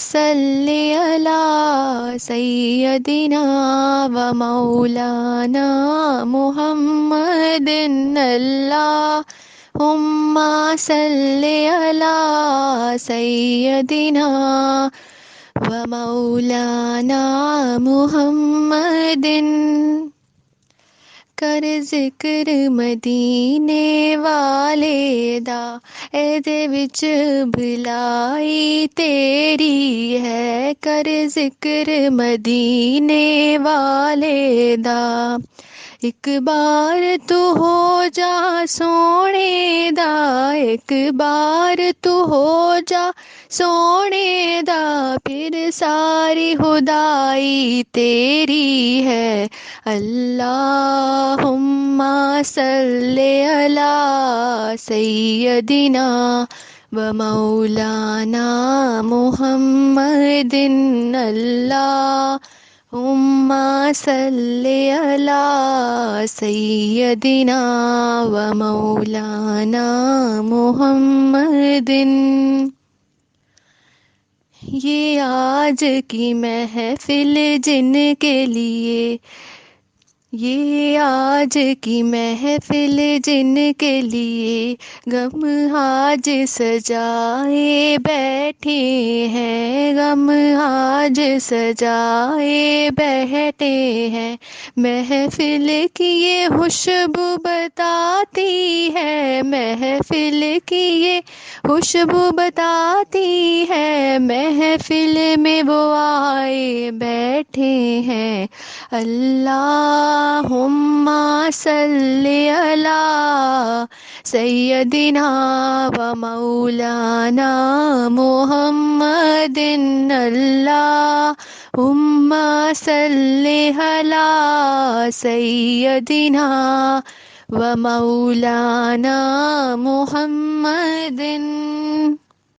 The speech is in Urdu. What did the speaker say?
صلی علی سیدنا و مولانا محمد اللہم صلی علی سیدنا و مولانا محمد. کر ذکر مدینے والے دا، ایدے وچ بھلائی تیری ہے. کر ذکر مدینے والے دا، ایک بار تو ہو جا سونے دا، ایک بار تو ہو جا سونے دا، پھر ساری خدائی تیری ہے. اللہم صلی علی سیدنا و مولانا محمد. اللہم صلی علی سیدنا و مولانا محمد. یہ آج کی محفل جن کے لیے، یہ آج کی محفل جن کے لیے غم آج سجائے بیٹھے ہیں، غم آج سجائے بیٹھے ہیں. محفل کی یہ خوشبو بتاتی ہے، محفل کی یہ خوشبو بتاتی ہے، محفل میں وہ آئے بیٹھے ہیں. اللہم صلی علی سیدنا و مولانا محمد. اللہم صلی علی سیدنا و مولانا محمد.